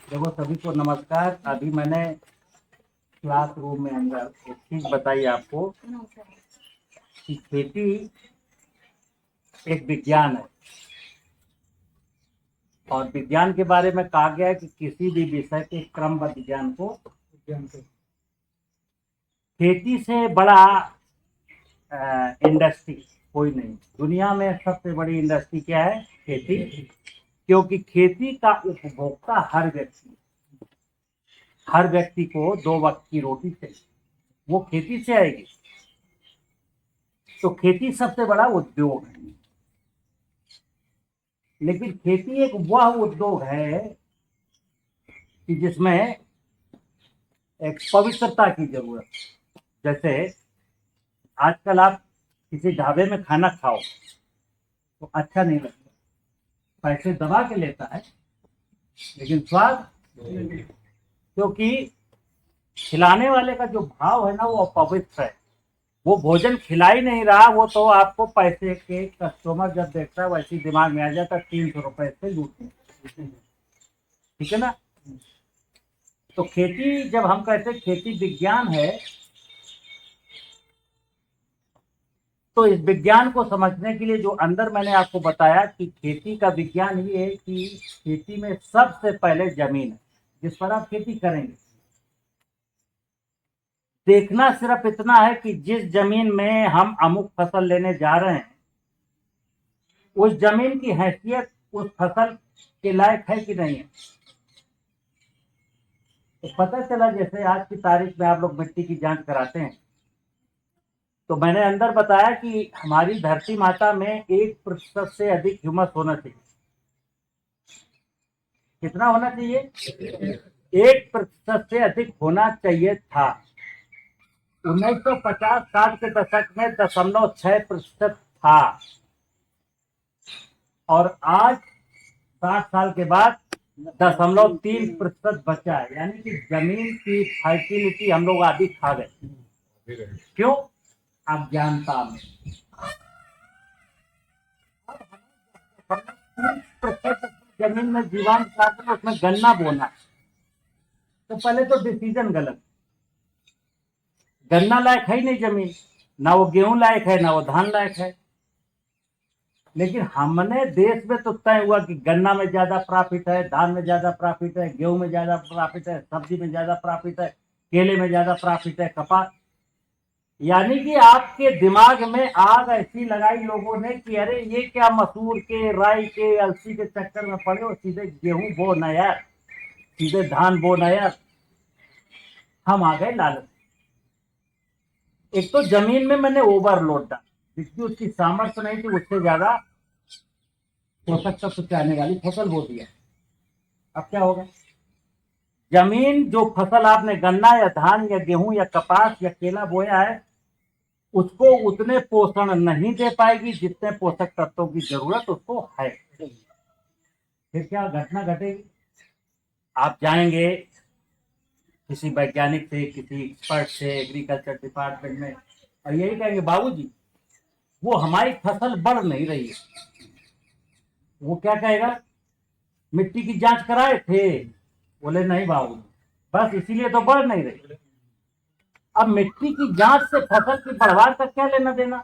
देखो सभी को नमस्कार। अभी मैंने क्लासरूम में अंदर एक चीज बताई आपको कि खेती एक विज्ञान है और विज्ञान के बारे में कहा गया है कि किसी भी विषय के क्रमबद्ध ज्ञान को खेती से बड़ा इंडस्ट्री कोई नहीं। दुनिया में सबसे बड़ी इंडस्ट्री क्या है? खेती। क्योंकि खेती का उपभोक्ता हर व्यक्ति को 2 वक्त की रोटी चाहिए, वो खेती से आएगी। तो खेती सबसे बड़ा उद्योग है। लेकिन खेती एक वह उद्योग है कि जिसमें एक पवित्रता की जरूरत है। जैसे आजकल आप किसी ढाबे में खाना खाओ तो अच्छा नहीं लगता, पैसे दबा के लेता है लेकिन स्वाद, क्योंकि खिलाने वाले का जो भाव है ना वो अपवित्र है। वो भोजन खिला ही नहीं रहा, वो तो आपको पैसे के कस्टमर जब देखता है वैसे दिमाग में आ जाता है 300 रुपए से लूटने। ठीक है ना? तो खेती, जब हम कहते हैं खेती विज्ञान है, तो इस विज्ञान को समझने के लिए जो अंदर मैंने आपको बताया कि खेती का विज्ञान ये है कि खेती में सबसे पहले जमीन है जिस पर आप खेती करेंगे। देखना सिर्फ इतना है कि जिस जमीन में हम अमुक फसल लेने जा रहे हैं उस जमीन की हैसियत उस फसल के लायक है कि नहीं है। तो पता चला, जैसे आज की तारीख में आप लोग मिट्टी की जांच कराते हैं, तो मैंने अंदर बताया कि हमारी धरती माता में 1% से अधिक ह्यूमस होना चाहिए। कितना होना चाहिए? 1% से अधिक होना चाहिए था। 1950-60 के दशक में 0.6% था और आज 60 साल के बाद 0.3% बचा है। यानी कि जमीन की फर्टिलिटी हम लोग आधी खा गए। क्यों? अज्ञानता में। 3% जमीन में जीवांत कार्बन, उसमें गन्ना बोना है। तो पहले तो डिसीजन गलत। गन्ना लायक है ही नहीं जमीन, ना वो गेहूं लायक है ना वो धान लायक है। लेकिन हमने देश में तो तय हुआ कि गन्ना में ज्यादा प्रॉफिट है, धान में ज्यादा प्रॉफिट है, गेहूं में ज्यादा प्रॉफिट है, सब्जी में ज्यादा प्रॉफिट है, केले में ज्यादा प्रॉफिट है, कपास। यानी कि आपके दिमाग में आग ऐसी लगाई लोगों ने कि अरे ये क्या, मसूर के, राई के, अलसी के चक्कर में पड़े हो, सीधे गेहूं बो ना यार, सीधे धान बो ना यार। हम आ गए लालच। एक तो जमीन में मैंने ओवरलोड डाला, जिसकी उसकी सामर्थ्य नहीं थी, उससे ज्यादा पोषक तत्व चाहने वाली फसल बो दिया। अब क्या होगा? जमीन जो फसल आपने गन्ना या धान या गेहूं या कपास या केला बोया है उसको उतने पोषण नहीं दे पाएगी जितने पोषक तत्वों की जरूरत उसको है। फिर क्या घटना घटेगी? आप जाएंगे किसी वैज्ञानिक से, किसी एक्सपर्ट से एग्रीकल्चर डिपार्टमेंट में, और यही कहेंगे बाबूजी वो हमारी फसल बढ़ नहीं रही है। वो क्या कहेगा? मिट्टी की जांच कराए थे? बोले नहीं बाबूजी, बस इसीलिए तो बढ़ नहीं रही। अब मिट्टी की जांच से फसल की बढ़वार का क्या लेना देना?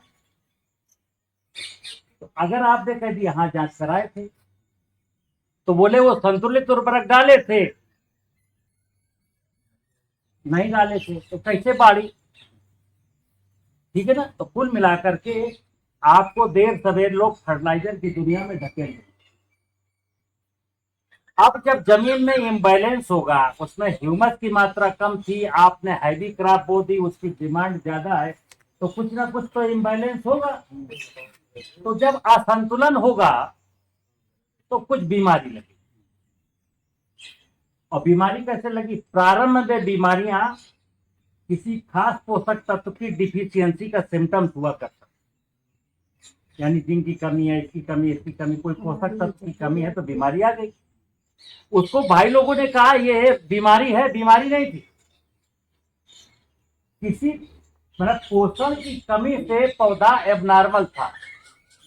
तो अगर आपने कह दिया हाँ जांच कराए थे, तो बोले वो संतुलित उर्वरक डाले थे? नहीं डाले थे तो कैसे बाड़ी? ठीक है ना? तो कुल मिलाकर के आपको देर सवेर लोग फर्टिलाइजर की दुनिया में ढकेल। अब जब जमीन में इम्बैलेंस होगा, उसमें ह्यूमस की मात्रा कम थी, आपने हैवी क्रॉप बो दी, उसकी डिमांड ज्यादा है, तो कुछ ना कुछ तो इम्बैलेंस होगा। तो जब असंतुलन होगा तो कुछ बीमारी लगी। और बीमारी कैसे लगी? प्रारंभ में बीमारियां किसी खास पोषक तत्व की डिफिशियंसी का सिम्टम्स हुआ करता, यानी जिंक की कमी है, इसकी कमी, इसकी कमी, कोई पोषक तत्व की कमी है तो बीमारी आ गई। उसको भाई लोगों ने कहा ये बीमारी है, बीमारी नहीं थी। किसी मतलब पोषण की कमी से पौधा एबनॉर्मल था,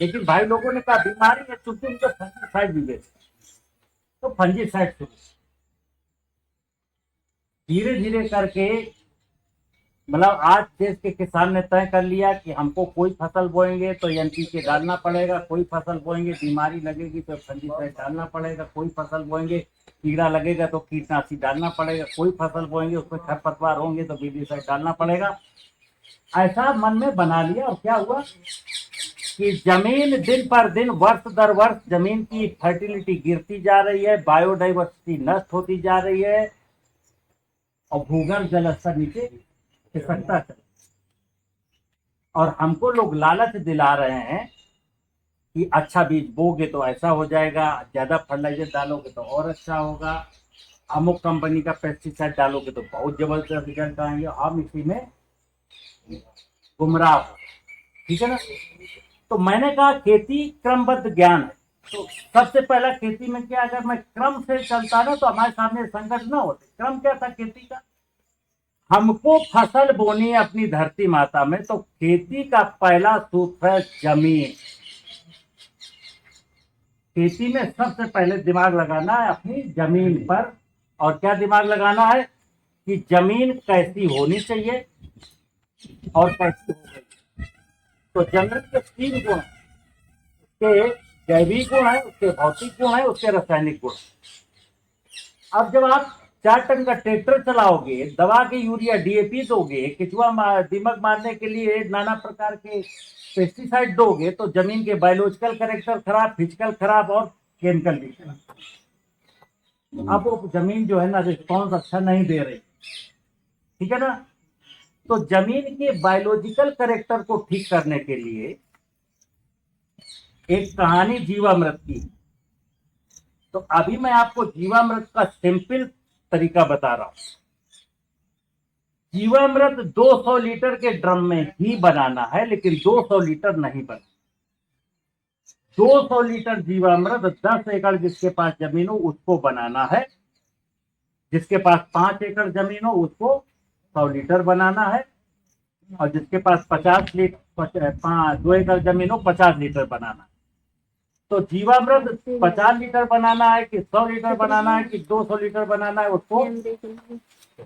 लेकिन भाई लोगों ने कहा बीमारी है, चूंकि उनको फंजीसाइड भी बेचे तो फंजीसाइड शुरू। धीरे धीरे करके, मतलब आज देश के किसान ने तय कर लिया कि हमको कोई फसल बोएंगे तो एनपीके डालना पड़ेगा, कोई फसल बोएंगे बीमारी लगेगी तो फंजीसाइड डालना पड़ेगा, कोई फसल बोएंगे कीड़ा लगेगा तो कीटनाशी डालना पड़ेगा, कोई फसल बोएंगे उसमें खरपतवार होंगे तो वीडीसाइड डालना पड़ेगा। ऐसा मन में बना लिया और क्या हुआ कि जमीन दिन पर दिन, वर्ष दर वर्ष जमीन की फर्टिलिटी गिरती जा रही है, बायोडाइवर्सिटी नष्ट होती जा रही है और भूगर्भ जल स्तर नीचे खिसकता चला। और हमको लोग लालच दिला रहे हैं कि अच्छा बीज बोगे तो ऐसा हो जाएगा, ज्यादा फर्टिलाइजर डालोगे तो और अच्छा होगा, अमुक कंपनी का पेस्टिसाइड डालोगे तो बहुत जबरदस्त रिजल्ट आएंगे। हम इसी में गुमराह हो, ठीक है ना। तो मैंने कहा खेती क्रमबद्ध ज्ञान है। तो सबसे पहला खेती में क्या, अगर मैं क्रम से चलता ना तो हमारे सामने संकट ना होते। क्रम क्या था खेती का, हमको फसल बोनी है अपनी धरती माता में, तो खेती का पहला सूत्र है जमीन। खेती में सबसे पहले दिमाग लगाना है अपनी जमीन पर। और क्या दिमाग लगाना है कि जमीन कैसी होनी चाहिए और कैसी हो गई। तो जमीन के 3 गुण, उसके जैविक गुण है, उसके भौतिक गुण है, उसके रासायनिक गुण। अब जब आप 4 टन का ट्रैक्टर चलाओगे, दवा के यूरिया डीएपी दोगे, केचुआ दीमक मारने के लिए नाना प्रकार के पेस्टिसाइड दोगे, तो जमीन के बायोलॉजिकल कैरेक्टर खराब, फिजिकल खराब और केमिकल भी खराब। अब वो जमीन जो है ना रिस्पॉन्स अच्छा नहीं दे रही, ठीक है ना। तो जमीन के बायोलॉजिकल कैरेक्टर को ठीक करने के लिए एक कहानी जीवामृत की। तो अभी मैं आपको जीवामृत का सिंपल तरीका बता रहा हूं। जीवामृत 200 लीटर के ड्रम में ही बनाना है, लेकिन 200 लीटर नहीं बना। 200 लीटर जीवामृत 10 एकड़ जिसके पास जमीन हो उसको बनाना है, जिसके पास 5 एकड़ जमीन हो उसको 100 लीटर बनाना है, और जिसके पास 50 लीटर 2 एकड़ जमीन हो 50 लीटर बनाना है। तो जीवामृत 50 लीटर बनाना है कि 100 लीटर बनाना है कि 200 लीटर बनाना है, उसको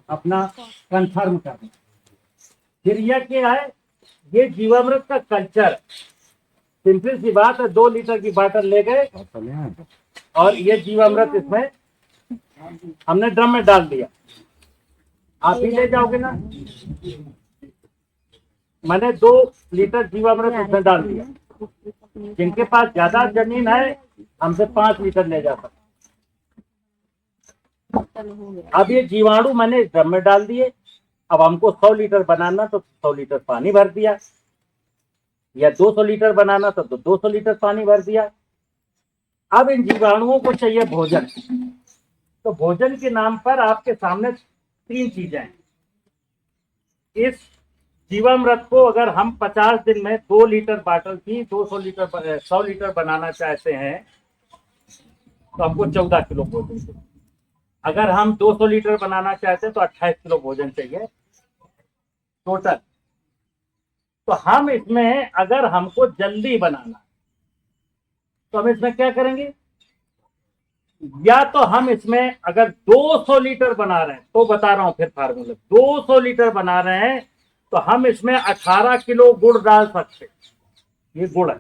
अपना कंफर्म करना। फिर यह क्या है, ये जीवामृत का कल्चर, सिंपल सी बात है। 2 लीटर की बाटल ले गए और ये जीवामृत इसमें हमने ड्रम में डाल दिया। आप ही ले जाओगे ना, मैंने 2 लीटर जीवामृत इसमें डाल दिया। जिनके पास ज्यादा जमीन है हमसे 5 लीटर ले जा सकते। अब ये जीवाणु मैंने ड्रम में डाल दिए। अब हमको 100 लीटर बनाना तो 100 लीटर पानी भर दिया, या 200 लीटर बनाना तो 200 लीटर पानी भर दिया। अब इन जीवाणुओं को चाहिए भोजन। तो भोजन के नाम पर आपके सामने 3 चीजें हैं। इस जीवामृत को अगर हम 50 दिन में 2 लीटर बाटल की 200 लीटर 100 लीटर बनाना चाहते हैं तो हमको 14 किलो भोजन चाहिए। अगर हम 200 लीटर बनाना चाहते हैं तो 28 किलो भोजन चाहिए टोटल। तो हम इसमें अगर हमको जल्दी बनाना तो हम इसमें क्या करेंगे, या तो हम इसमें अगर 200 लीटर बना रहे हैं तो बता रहा हूं फिर फार्मूला, 200 लीटर बना रहे हैं तो हम इसमें 18 किलो गुड़ डाल सकते। ये गुड़ है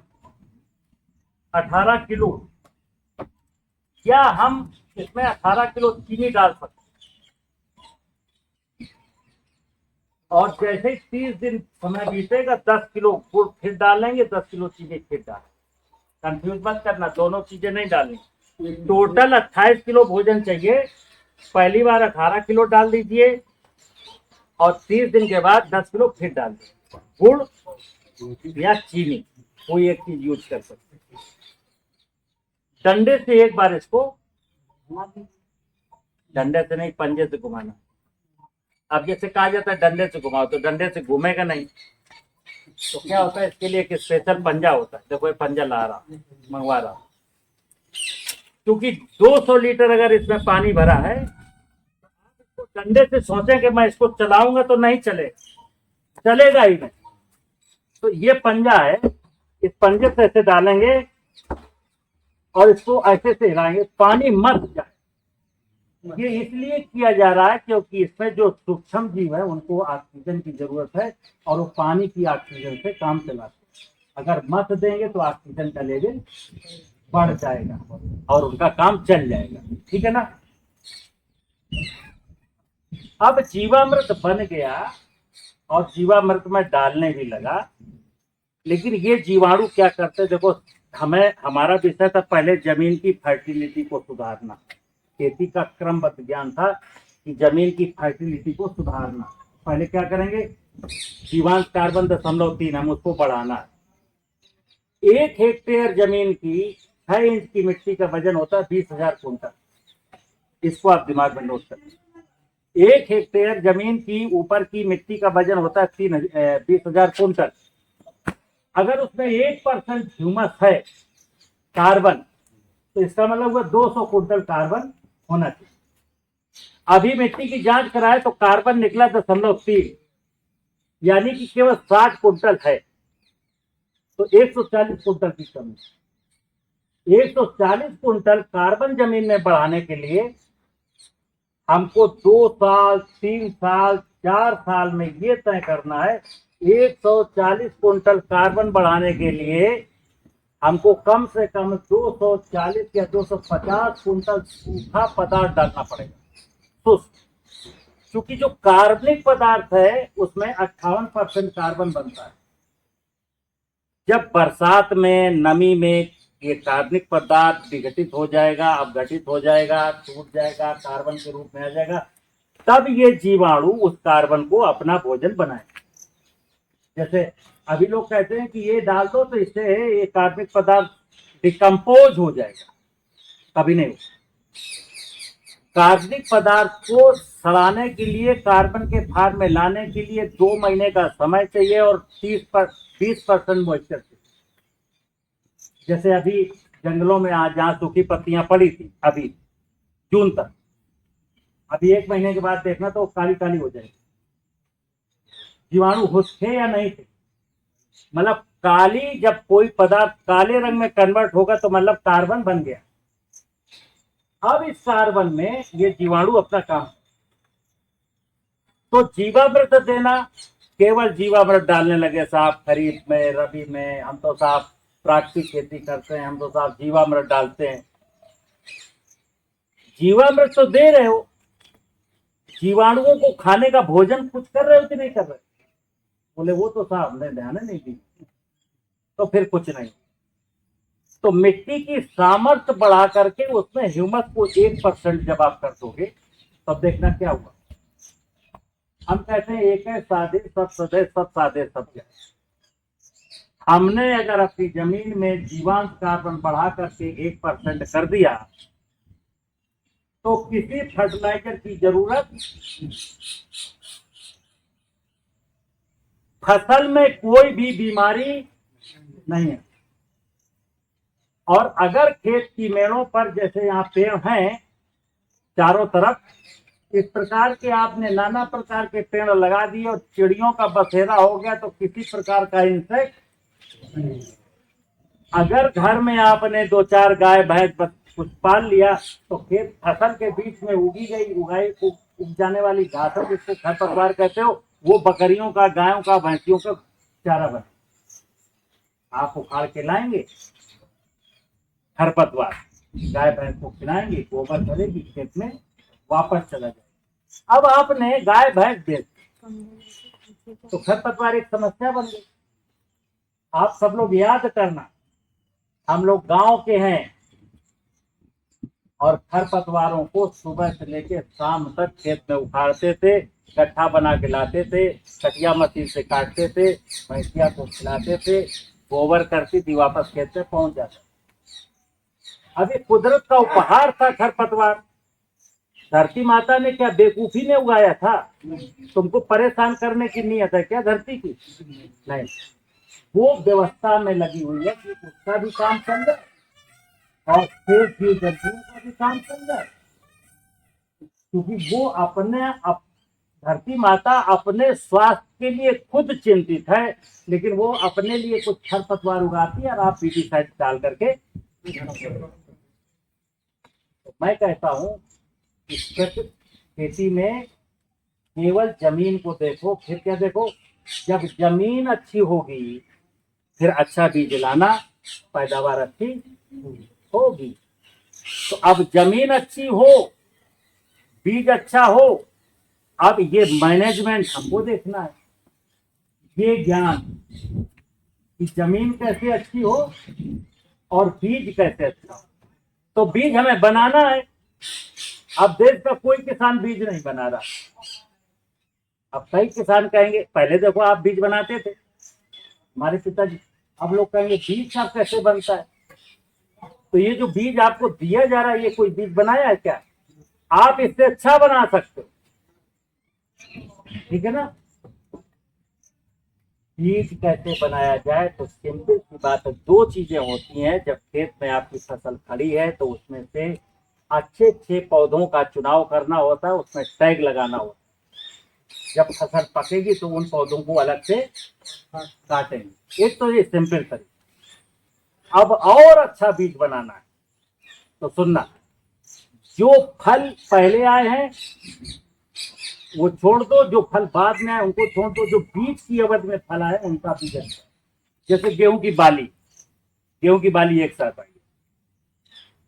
18 किलो, या हम इसमें 18 किलो चीनी डाल सकते। और जैसे ही 30 दिन समय बीतेगा 10 किलो गुड़ फिर डालेंगे, 10 किलो चीनी फिर डालेंगे। कंफ्यूज मत करना, दोनों चीजें नहीं डालेंगे। टोटल 28 किलो भोजन चाहिए। पहली बार 18 किलो डाल दीजिए और 30 दिन के बाद 10 किलो फिर डाल दीजिए। गुड़ या चीनी कोई एक चीज यूज कर सकते हैं। डंडे से एक बार इसको, डंडे से नहीं पंजे से घुमाना। अब जैसे कहा जाता है डंडे से घुमाओ, तो डंडे से घूमेगा नहीं। तो क्या होता है, इसके लिए एक स्पेशल पंजा होता है। देखो ये पंजा ला रहा मंगवा रहा, क्योंकि 200 लीटर अगर इसमें पानी भरा है तो डंडे से सोचें कि मैं इसको चलाऊंगा तो नहीं चलेगा ही नहीं। तो ये पंजा है, इस पंजे से ऐसे डालेंगे और इसको ऐसे से हिलाएंगे, पानी मत जाए। ये इसलिए किया जा रहा है क्योंकि इसमें जो सूक्ष्म जीव है उनको ऑक्सीजन की जरूरत है और वो पानी की ऑक्सीजन से काम चलाते हैं। अगर मत देंगे तो ऑक्सीजन का लेवल बढ़ जाएगा और उनका काम चल जाएगा। ठीक है ना। अब जीवामृत बन गया और जीवामृत में डालने भी लगा, लेकिन ये जीवाणु क्या करते, देखो हमें हमारा विषय था पहले जमीन की फर्टिलिटी को सुधारना। खेती का क्रमबद्ध ज्ञान था कि जमीन की फर्टिलिटी को सुधारना। पहले क्या करेंगे, जीवांश कार्बन 0.3 हम उसको बढ़ाना है। 1 हेक्टेयर जमीन की 6 इंच की मिट्टी का वजन होता है 20,000 कुंटल। इसको आप दिमाग में नोट करें। 1 हेक्टेयर जमीन की ऊपर की मिट्टी का वजन होता है 20,000 कुंटल। अगर उसमें 1% ह्यूमस है कार्बन, तो इसका मतलब हुआ 200 कुंटल कार्बन होना चाहिए। अभी मिट्टी की जांच कराए तो कार्बन निकला 0.3, यानी कि केवल 60 कुंटल है, तो 140 कुंटल की कमी। 140 कुंटल कार्बन जमीन में बढ़ाने के लिए हमको 2 साल 3 साल 4 साल में ये तय करना है 140 कुंटल कार्बन बढ़ाने के लिए हमको कम से कम 240 या 250 कुंटल सूखा पदार्थ डालना पड़ेगा, शुष्क। क्योंकि जो कार्बनिक पदार्थ है उसमें 58% कार्बन बनता है। जब बरसात में नमी में ये कार्बनिक पदार्थ विघटित हो जाएगा, अपघटित हो जाएगा, टूट जाएगा, कार्बन के रूप में आ जाएगा, तब ये जीवाणु उस कार्बन को अपना भोजन बनाएगा। जैसे अभी लोग कहते हैं कि ये डाल दो तो इससे ये कार्बनिक पदार्थ डिकम्पोज हो जाएगा, कभी नहीं होगा। कार्बनिक पदार्थ को सड़ाने के लिए, कार्बन के फार्म में लाने के लिए 2 महीने का समय चाहिए और 20% मॉइस्चर चाहिए। जैसे अभी जंगलों में आज जहाँ सूखी पत्तियां पड़ी थी अभी जून तक, अभी 1 महीने के बाद देखना तो काली काली हो जाएगी। जीवाणु थे या नहीं थे, मतलब काली, जब कोई पदार्थ काले रंग में कन्वर्ट होगा तो मतलब कार्बन बन गया। अब इस कार्बन में ये जीवाणु अपना काम, तो जीवामृत देना, केवल जीवामृत डालने लगे साहब खरीफ में रबी में, हम तो साहब प्राकृतिक खेती करते हैं, हम तो साहब जीवामृत डालते हैं। जीवामृत तो दे रहे हो, जीवाणुओं को खाने का भोजन कुछ कर रहे हो कि नहीं कर रहे? बोले वो तो साहब ने ध्यान नहीं दी, तो फिर कुछ नहीं। तो मिट्टी की सामर्थ्य बढ़ा करके उसमें ह्यूमस को 1% जब आप कर दोगे तब देखना क्या हुआ। हम कहते हैं एक है सादे सब सदे, सब सादे सब जाए। हमने अगर अपनी जमीन में जीवांश कार्बन बढ़ा करके 1% कर दिया तो किसी फर्टिलाइजर की जरूरत, फसल में कोई भी बीमारी नहीं है। और अगर खेत की मेड़ों पर, जैसे यहाँ पेड़ हैं चारों तरफ, इस प्रकार के आपने नाना प्रकार के पेड़ लगा दिए और चिड़ियों का बसेरा हो गया तो किसी प्रकार का इंसेक्ट नहीं। अगर घर में आपने 2-4 गाय भैंस कुछ पाल लिया तो खेत फसल के बीच में उग जाने वाली घास, जिसको खरपतवार कहते हो, वो बकरियों का, गायों का, भैंसियों का चारा बने। आप उखाड़ के लाएंगे खरपतवार, गाय भैंस को खिलाएंगे, गोबर चलेगी खेत में, वापस चला जाए। अब आपने गाय भैंस बेच तो खरपतवार एक समस्या बन गई। आप सब लोग याद करना, हम लोग गांव के हैं और खरपतवारों को सुबह से लेकर शाम तक खेत में उखाड़ते थे, गट्ठा बना के लाते थे, कटिया मशीन से काटते थे, भैंसिया को खिलाते थे, गोबर करती थी, वापस खेत में पहुंच जाते। अभी कुदरत का उपहार था खरपतवार। धरती माता ने क्या बेवकूफी ने उगाया था? तुमको परेशान करने की नीयत है क्या धरती की? नहीं, वो व्यवस्था में लगी हुई है कि उसका भी काम चल जाए और फिर जीव जंतुओं का भी काम चल जाए, क्योंकि वो धरती माता अपने स्वास्थ्य के लिए खुद चिंतित है, लेकिन वो अपने लिए कुछ खरपतवार उगाती है और आप पेस्टिसाइड डाल करके। तो मैं कहता हूं इस खेती में केवल जमीन को देखो, फिर क्या देखो, जब जमीन अच्छी होगी फिर अच्छा बीज लाना, पैदावार अच्छी होगी। तो अब जमीन अच्छी हो, बीज अच्छा हो, अब ये मैनेजमेंट हमको देखना है, ये ज्ञान कि जमीन कैसे अच्छी हो और बीज कैसे अच्छा हो। तो बीज हमें बनाना है। अब देश का कोई किसान बीज नहीं बना रहा। अब कई किसान कहेंगे, पहले देखो आप बीज बनाते थे, हमारे पिताजी, अब लोग कहेंगे बीज आप कैसे बनता है। तो ये जो बीज आपको दिया जा रहा है, ये कोई बीज बनाया है क्या? आप इससे अच्छा बना सकते हो, ठीक है ना। बीज कैसे बनाया जाए, तो सिंपल सी बात है, दो चीजें होती हैं। जब खेत में आपकी फसल खड़ी है तो उसमें से अच्छे अच्छे पौधों का चुनाव करना होता है, उसमें टैग लगाना होता है। जब फसल पकेगी तो उन पौधों को अलग से काटेंगे। एक तो ये सिंपल तरीका। अब और अच्छा बीज बनाना है तो सुनना, जो फल पहले आए हैं वो छोड़ दो, जो फल बाद में आए उनको छोड़ दो, जो बीज की अवधि में फल आए उनका बीज अच्छा। जैसे गेहूं की बाली एक साथ आई,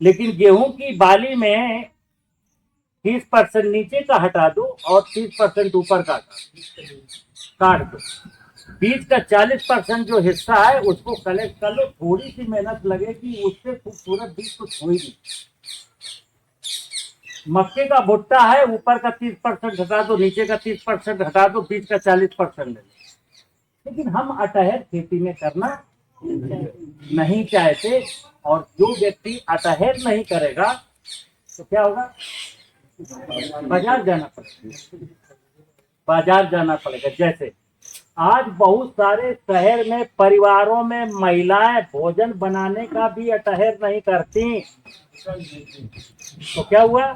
लेकिन गेहूं की बाली में 30% नीचे का हटा दो और 30% ऊपर का काट दो। बीज का 40% जो हिस्सा है उसको कलेक्ट कर लो। थोड़ी सी मेहनत लगेगी, उससे खूबसूरत बीज कुछ हो ही नहीं। मक्के का भुट्टा है, ऊपर का 30% हटा दो, नीचे का 30% हटा दो, बीज का 40% ले लो। लेकिन हम अटहर खेती में करना नहीं चाहते, और जो व्यक्ति अटहर नहीं करेगा तो क्या होगा, बाजार जाना पड़ेगा, बाजार जाना पड़ेगा। जैसे आज बहुत सारे शहर में परिवारों में महिलाएं भोजन बनाने का भी अटहर नहीं करती, तो क्या हुआ,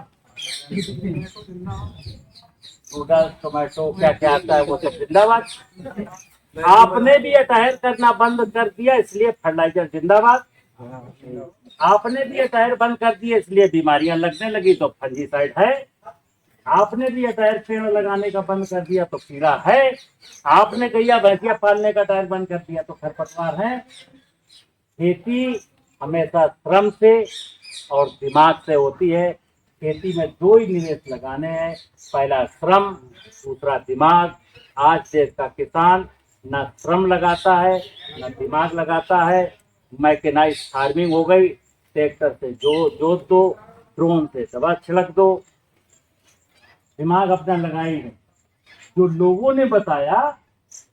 नूडल्स टोमेटो क्या क्या आता है वो सब जिंदाबाद। आपने भी अटहर करना बंद कर दिया इसलिए फर्टिलाइजर जिंदाबाद। आपने भी अटहर बंद कर दिया इसलिए बीमारियां लगने लगी तो फंजीसाइड है। आपने भी अटहर पेड़ लगाने का बंद कर दिया तो कीड़ा है। आपने गैया भैंसिया पालने का अटहर बंद कर दिया तो खरपतवार है। खेती हमेशा श्रम से और दिमाग से होती है। खेती में दो ही निवेश लगाने हैं, पहला श्रम, दूसरा दिमाग। आज देश का किसान न श्रम लगाता है न दिमाग लगाता है। मैकेनाइज फार्मिंग हो गई, ट्रैक्टर से जोत दो, ड्रोन से दवा छिड़क दो, दिमाग अपना लगा ही नहीं। जो लोगों ने बताया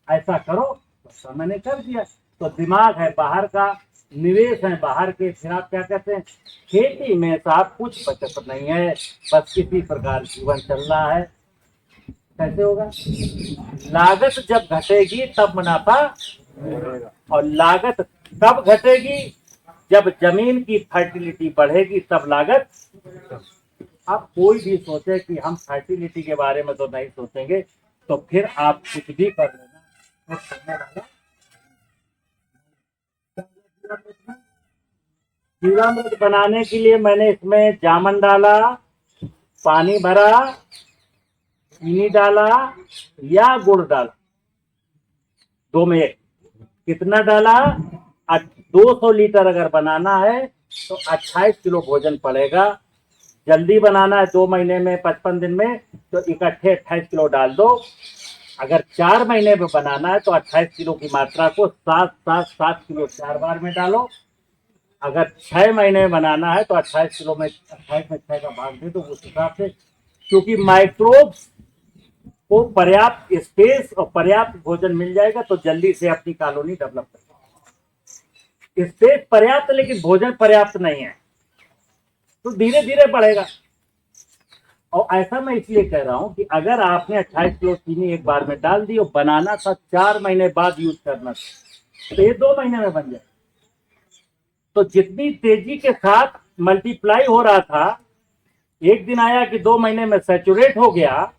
ऐसा करो, तो मैंने कर दिया। तो दिमाग है बाहर का, निवेश है बाहर के, फिर आप क्या कहते हैं, खेती में साहब कुछ बचत नहीं है, बस किसी प्रकार जीवन चल रहा है। कैसे होगा, लागत जब घटेगी तब मुनाफा, और लागत तब घटेगी जब जमीन की फर्टिलिटी बढ़ेगी, तब लागत। अब कोई भी सोचे कि हम फर्टिलिटी के बारे में तो नहीं सोचेंगे, तो फिर आप कुछ भी कर लेना, तो करने वाला जीवामृत बनाने के लिए मैंने इसमें जामन डाला, पानी भरा, चीनी डाला या गुड़ डाला, दो में एक। कितना डाला, 200 लीटर अगर बनाना है तो 28 किलो भोजन पड़ेगा। जल्दी बनाना है 2 महीने में, 55 दिन में, तो इकट्ठे 28 किलो डाल दो। अगर 4 महीने में बनाना है तो 28 किलो की मात्रा को 7 किलो 4 बार में डालो। अगर 6 महीने में बनाना है तो 28 किलो में 28 में 6 का भाग दे, तो उस हिसाब से, क्योंकि माइक्रोब्स को पर्याप्त स्पेस और पर्याप्त भोजन मिल जाएगा तो जल्दी से अपनी कॉलोनी डेवलप करेगा। स्पेस पर्याप्त लेकिन भोजन पर्याप्त नहीं है, तो धीरे धीरे बढ़ेगा। और ऐसा मैं इसलिए कह रहा हूं कि अगर आपने 28 किलो चीनी एक बार में डाल दी और बनाना था 4 महीने बाद यूज करना था, तो ये 2 महीने में बन जाए। तो जितनी तेजी के साथ मल्टीप्लाई हो रहा था, एक दिन आया कि 2 महीने में सैचुरेट हो गया।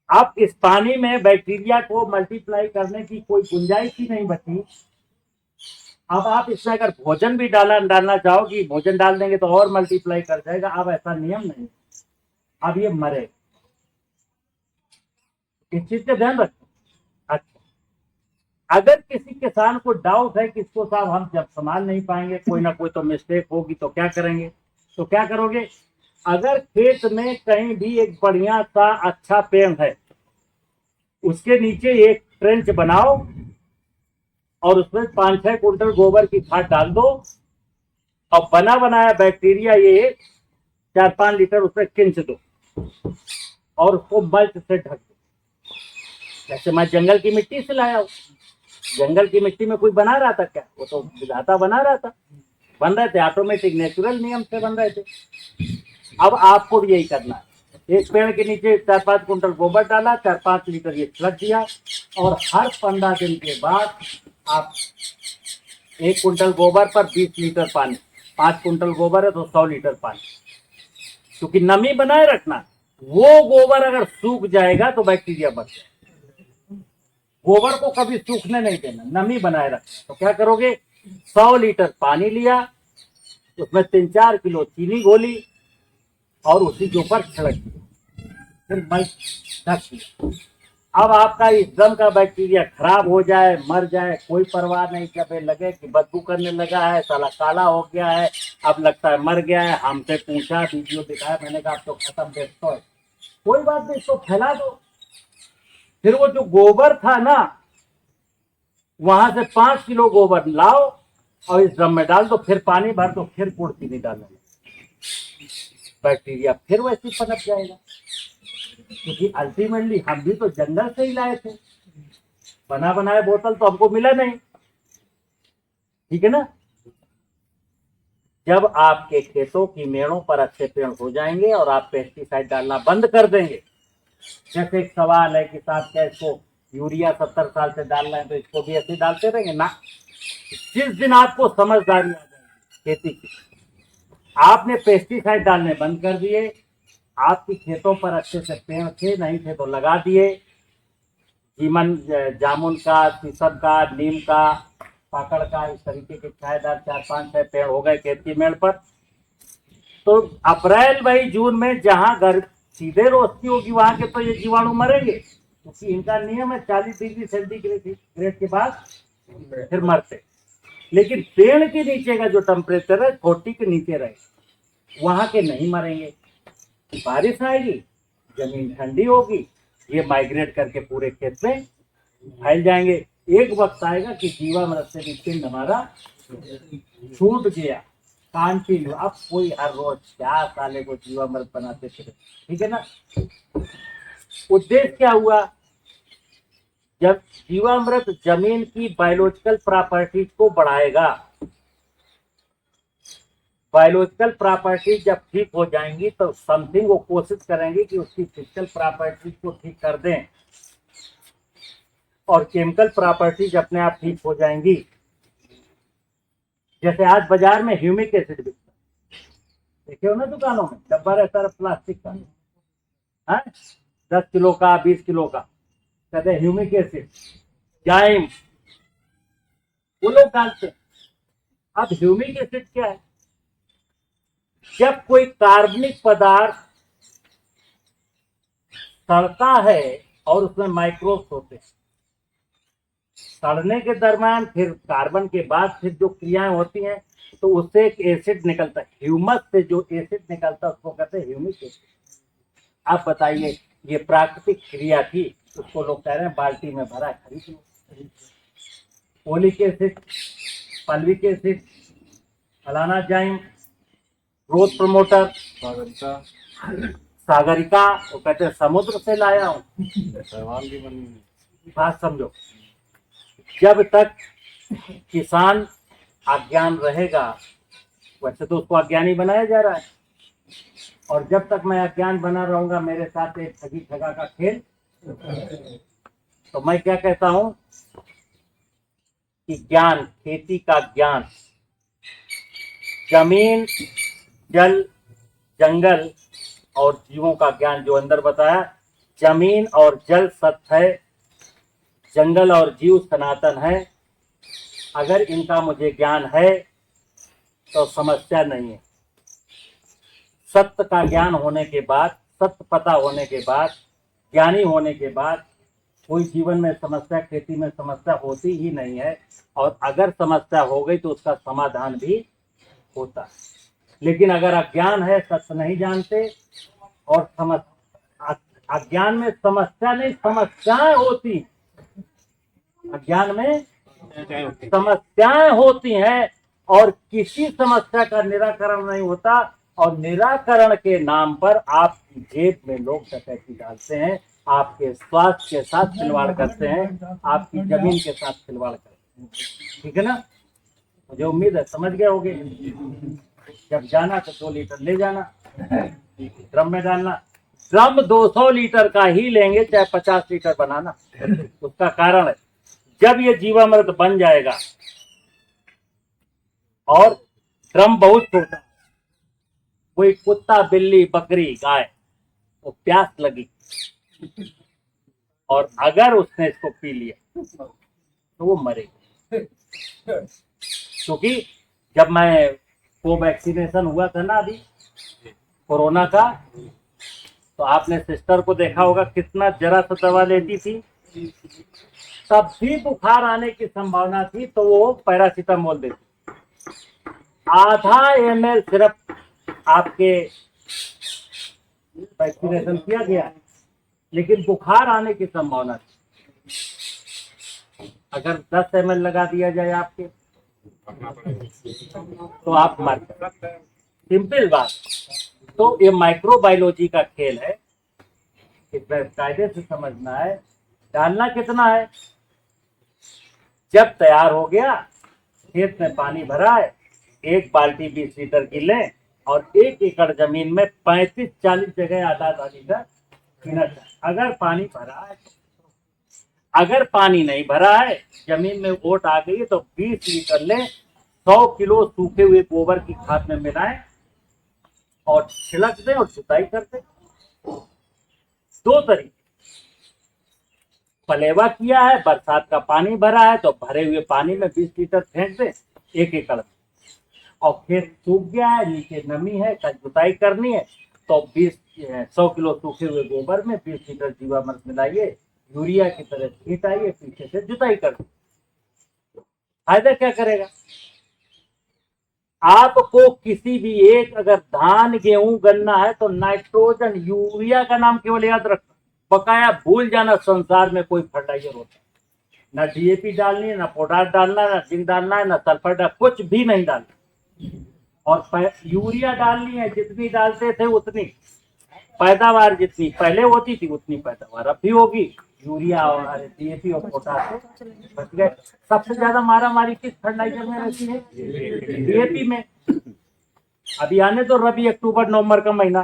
अब इस पानी में बैक्टीरिया को मल्टीप्लाई करने की कोई गुंजाइश ही नहीं बची। अब आप इसमें अगर भोजन भी डालना चाहो कि भोजन डाल देंगे तो और मल्टीप्लाई कर जाएगा, अब ऐसा नियम नहीं। अब ये मरे, इस चीज का ध्यान रखो। अच्छा, अगर किसी किसान को डाउट है कि इसको साहब हम जब संभाल नहीं पाएंगे, कोई ना कोई तो मिस्टेक होगी, तो क्या करेंगे? तो क्या करोगे? अगर खेत में कहीं भी एक बढ़िया सा अच्छा पेड़ है, उसके नीचे एक ट्रेंच बनाओ और उसमें 5-6 कुंटल गोबर की खाद डाल दो और बना बनाया बैक्टीरिया ये 4-5 लीटर उसमें खिंच दो और उसको मल्च से ढक दो। जैसे मैं जंगल की मिट्टी से लाया हूं, जंगल की मिट्टी में कोई बना रहा था क्या? वो तो विधाता बना रहा था, बन रहे थे ऑटोमेटिक नेचुरल नियम से बन रहे थे। अब आपको भी यही करना है, एक पेड़ के नीचे 4-5 कुंटल गोबर डाला, 4-5 लीटर ये छिड़क दिया और हर 15 दिन के बाद आप 1 कुंटल गोबर पर 20 लीटर पानी, 5 कुंटल गोबर है तो 100 लीटर पानी, क्योंकि नमी बनाए रखना। वो गोबर अगर सूख जाएगा तो बैक्टीरिया बढ़ जाएगा। गोबर को कभी सूखने नहीं देना, नमी बनाए रखना। तो क्या करोगे? 100 लीटर पानी लिया, उसमें 3-4 किलो चीनी घोली और उसी के ऊपर छिड़क दिया, फिर ढक दिया। अब आपका इस ड्रम का बैक्टीरिया खराब हो जाए, मर जाए, कोई परवाह नहीं। जब लगे कि बदबू करने लगा है, साला काला हो गया है, अब लगता है मर गया है, हमसे पूछा, वीडियो दिखाया, मैंने कहा अब तो खत्म, देखो कोई बात नहीं, इसको फैला दो। फिर वो जो गोबर था ना, वहां से 5 किलो गोबर लाओ और इस ड्रम में डाल दो, फिर पानी भर दो, फिर गुड़ चीनी डालना, बैक्टीरिया फिर वैसे पनप जाएगा। क्योंकि अल्टीमेटली हम भी तो जंगल से ही लाए थे, बना बनाया बोतल तो हमको मिला नहीं, ठीक है ना? जब आपके खेतों की मेड़ों पर अच्छे पेड़ हो जाएंगे और आप पेस्टिसाइड डालना बंद कर देंगे, जैसे एक सवाल है कि साहब क्या इसको यूरिया 70 साल से डाल रहे हैं तो इसको भी ऐसे डालते रहेंगे ना? जिस दिन आपको समझदारी आ जाएगी खेती की, आपने पेस्टिसाइड डालने बंद कर दिए, आपकी खेतों पर अच्छे से पेड़ थे, नहीं थे तो लगा दिए, जीवन जामुन का, शीशम का, नीम का, पाकड़ का, इस तरीके के छायेदार 4-5-6 पेड़ हो गए खेत की मेड़ पर, तो अप्रैल मई जून में जहां घर सीधे रोशनी होगी वहां के तो ये जीवाणु मरेंगे, क्योंकि इनका नियम है 40 डिग्री सेंटीग्रेड के बाद फिर मरते। लेकिन पेड़ के नीचे का जो टेम्परेचर है 40 के नीचे रहे, वहां के नहीं मरेंगे। बारिश आएगी, जमीन ठंडी होगी, ये माइग्रेट करके पूरे खेत में फैल जाएंगे। एक वक्त आएगा कि जीवामृत से भी पिंड हमारा छूट गया, कंटिन्यू। अब कोई हर रोज क्या साले को जीवामृत बनाते थे, ठीक है ना? उद्देश्य क्या हुआ? जब जीवामृत जमीन की बायोलॉजिकल प्रॉपर्टीज को बढ़ाएगा, बायोलॉजिकल प्रॉपर्टीज जब ठीक हो जाएंगी तो समथिंग वो कोशिश करेंगे कि उसकी फिजिकल प्रॉपर्टीज को ठीक कर दें और केमिकल प्रॉपर्टीज अपने आप ठीक हो जाएंगी। जैसे आज बाजार में ह्यूमिक एसिड बिकता है, देखे हो ना दुकानों में, डब्बा रहता है प्लास्टिक का, है 10 किलो का, 20 किलो का, कहते हैं ह्यूमिक एसिड, जाइम, वो लोग डालते हैं। अब ह्यूमिक एसिड क्या है? जब कोई कार्बनिक पदार्थ सड़ता है और उसमें माइक्रोब्स होते हैं, सड़ने के दरमियान फिर कार्बन के बाद फिर जो क्रियाएं होती हैं तो उससे एक एसिड निकलता है, ह्यूमस से जो एसिड निकलता है उसको कहते हैं ह्यूमिक एसिड। आप बताइए, ये प्राकृतिक क्रिया थी, उसको लोग कह रहे हैं बाल्टी में भरा खरीद लो। ओलिक एसिड, पल्विक एसिड, फलाना जाइम, ग्रोथ प्रमोटर, सागरिका, वो कहते हैं समुद्र से लाया हूं। बात समझो, जब तक किसान अज्ञान रहेगा, वैसे तो उसको अज्ञानी बनाया जा रहा है, और जब तक मैं अज्ञान बना रहूंगा मेरे साथ एक ठगी ठगा का खेल। तो मैं क्या कहता हूं कि ज्ञान, खेती का ज्ञान, जमीन, जल, जंगल और जीवों का ज्ञान जो अंदर बताया, जमीन और जल सत्य है, जंगल और जीव सनातन है। अगर इनका मुझे ज्ञान है तो समस्या नहीं है। सत्य का ज्ञान होने के बाद सत्य पता होने के बाद, ज्ञानी होने के बाद कोई जीवन में समस्या, खेती में समस्या होती ही नहीं है। और अगर समस्या हो गई तो उसका समाधान भी होता है। लेकिन अगर अज्ञान है, सत्य नहीं जानते और अज्ञान में समस्या नहीं, समस्याएं होती, अज्ञान में समस्याएं होती हैं और किसी समस्या का निराकरण नहीं होता। और निराकरण के नाम पर आपकी जेब में लोग डकैती डालते हैं, आपके स्वास्थ्य के साथ खिलवाड़ करते हैं, आपकी जमीन के साथ खिलवाड़ करते हैं। ठीक है ना? मुझे उम्मीद है समझ गए होगे। जब जाना तो 2 लीटर ले जाना, ड्रम में डालना। ड्रम 200 लीटर का ही लेंगे, चाहे 50 लीटर बनाना। उसका कारण है, जब ये जीवामृत बन जाएगा और ड्रम बहुत छोटा, कोई कुत्ता, बिल्ली, बकरी, गाय, वो प्यास लगी और अगर उसने इसको पी लिया तो वो मरेगा। क्योंकि जब मैं वैक्सीनेशन हुआ था ना अभी कोरोना का, तो आपने सिस्टर को देखा होगा कितना जरा सा दवा लेती थी, तब भी बुखार आने की संभावना थी तो वो पैरासीटामोल देती। आधा ml सिर्फ आपके वैक्सीनेशन किया गया, लेकिन बुखार आने की संभावना थी। अगर 10 ml लगा दिया जाए आपके तो आप मर जाए। सिंपल बात। तो ये माइक्रोबायोलॉजी का खेल है, इसमें कायदे से समझना है। डालना कितना है? जब तैयार हो गया, खेत में पानी भरा है, 1 बाल्टी 20 लीटर की लें और 1 एकड़ जमीन में 35-40 जगह आधा लीटर पीना चाहिए। अगर पानी भरा है, अगर पानी नहीं भरा है, जमीन में ओट आ गई है, तो 20 लीटर लें, 100 किलो सूखे हुए गोबर की खाद में मिलाएं और छिड़क दें और जुताई कर दें। 2 तरीके। पलेवा किया है, बरसात का पानी भरा है, तो भरे हुए पानी में 20 लीटर फेंक दें 1 एकड़ में। और खेत सूख गया है, नीचे नमी है, कल जुताई करनी है, तो 100 किलो सूखे हुए गोबर में 20 लीटर जीवामृत मिलाइए, यूरिया की तरह छींटाइए, पीछे से जुताई कर दो। फायदा क्या करेगा? आपको किसी भी एक, अगर धान, गेहूं, गन्ना है तो नाइट्रोजन, यूरिया का नाम केवल याद रखना, बकाया भूल जाना संसार में कोई फर्टिलाइजर होता है। ना डीएपी डालनी है, ना पोटाश डालना है, ना जिंक डालना है, ना सल्फर डालना, कुछ भी नहीं डालना। और यूरिया डालनी है, जितनी डालते थे उतनी पैदावार, जितनी पहले होती थी उतनी पैदावार अब भी होगी। यूरिया और डीएपी और पोटाश से बच गए। सबसे ज्यादा मारा मारी किस फर्टिलाइजर में रहती है? डीएपी में। अभी आने तो रबी, अक्टूबर, नवंबर का महीना,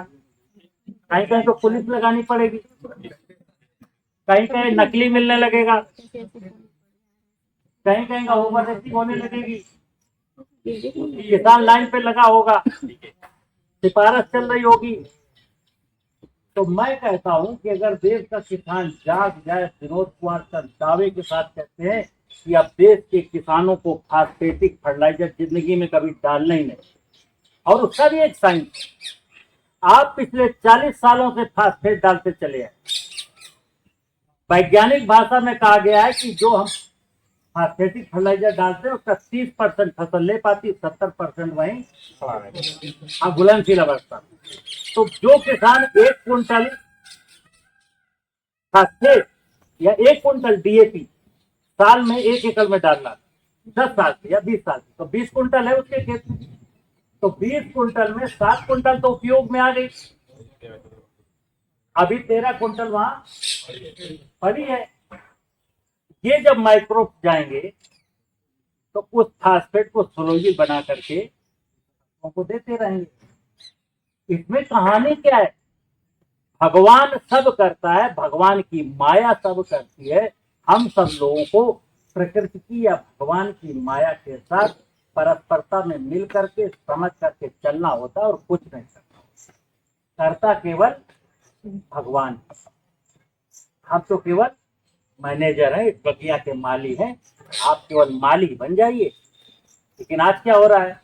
कहीं कहीं तो पुलिस लगानी पड़ेगी, कहीं कहीं नकली मिलने लगेगा, कहीं कहीं का ओवर रेटिंग होने लगेगी, किसान लाइन पे लगा होगा, सिफारिश चल रही होगी। तो मैं कहता हूं कि अगर देश का किसान जाग जाए, विनोद कुमार सर दावे के साथ कहते हैं कि अब देश के किसानों को फास्फेटिक फर्टिलाइजर जिंदगी में कभी डालना ही नहीं, और उसका भी एक साइंस, आप पिछले 40 सालों से फास्फेट डालते चले आए। वैज्ञानिक भाषा में कहा गया है कि जो हम फास्फेटिक फर्टिलाइजर डालते हैं उसका 30% फसल ले पाती, 70% वहीं घुलनशील अवस्था। तो जो किसान 1 कुंटल फास्फेट या 1 कुंटल डीएपी साल में 1 एकड़ में डालना, 10 साल से या 20 साल से, तो 20 कुंटल है उसके खेत में, तो 20 कुंटल में 7 कुंटल तो उपयोग में आ गई, अभी 13 कुंटल वहां पड़ी है। ये जब माइक्रोब जाएंगे तो उस फास्फेट को स्लोली बना करके उनको देते रहेंगे। इसमें कहानी क्या है? भगवान सब करता है, भगवान की माया सब करती है। हम सब लोगों को प्रकृति की या भगवान की माया के साथ परस्परता में मिल करके समझ करके चलना होता है और कुछ नहीं करता केवल भगवान। हम तो केवल मैनेजर है, इस बगिया के माली हैं, आप केवल माली बन जाइए। लेकिन आज क्या हो रहा है?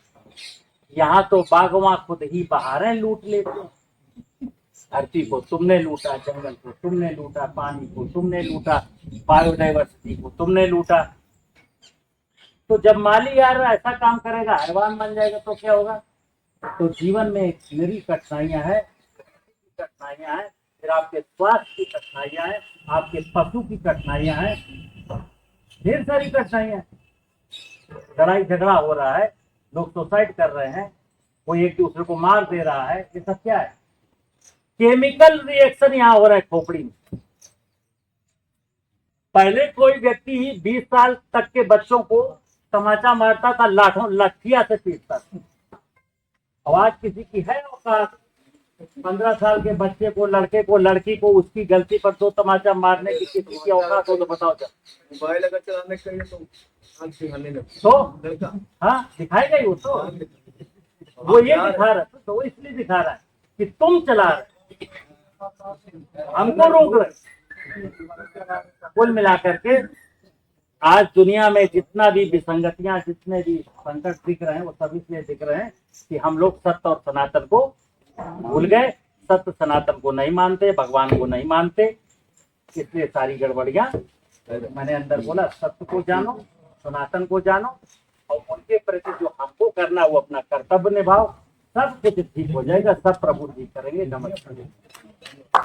यहाँ तो बागवां खुद ही बहारें लूट लेते हैं। धरती को तुमने लूटा, जंगल को तुमने लूटा, पानी को तुमने लूटा, बायोडाइवर्सिटी को तुमने लूटा। तो जब माली यार ऐसा काम करेगा, हैवान बन जाएगा, तो क्या होगा? तो जीवन में मेरी कठिनाइयां हैं, फिर आपके स्वास्थ्य की कठिनाइयां हैं, आपके पशु की कठिनाइयां हैं, ढेर सारी कठिनाइयां। लड़ाई झगड़ा हो रहा है, लोग सुसाइड कर रहे हैं, कोई एक दूसरे को मार दे रहा है, ये सब क्या है? केमिकल रिएक्शन यहाँ हो रहा है खोपड़ी में। पहले कोई व्यक्ति ही 20 साल तक के बच्चों को तमाचा मारता था, लाठों लठिया से पीटता था। आवाज किसी की है औकात 15 साल के बच्चे को, लड़के को, लड़की को उसकी गलती पर 2 तमाचा मारने की किसी की औकात हो तो बताओ। जब मोबाइल अगर चलाने के लिए तो हाँ दिखाएगा ही वो। तो वो ये दिखा रहा है, तो वो इसलिए दिखा रहा है कि तुम चला रहे, हमको रोक रहे। कुल मिलाकर के आज दुनिया में जितना भी विसंगतियां, जितने भी संकट दिख रहे हैं, वो सभी इसलिए दिख रहे हैं कि हम लोग सत्य और सनातन को भूल गए, सत्य सनातन को नहीं मानते, भगवान को नहीं मानते, इसलिए सारी गड़बड़ियां। मैंने अंदर बोला सत्य को जानो, सनातन को जानो, और उनके प्रति जो हमको करना वो अपना कर्तव्य निभाओ, सब कुछ ठीक हो जाएगा, सब प्रभु जी करेंगे। नमस्कार।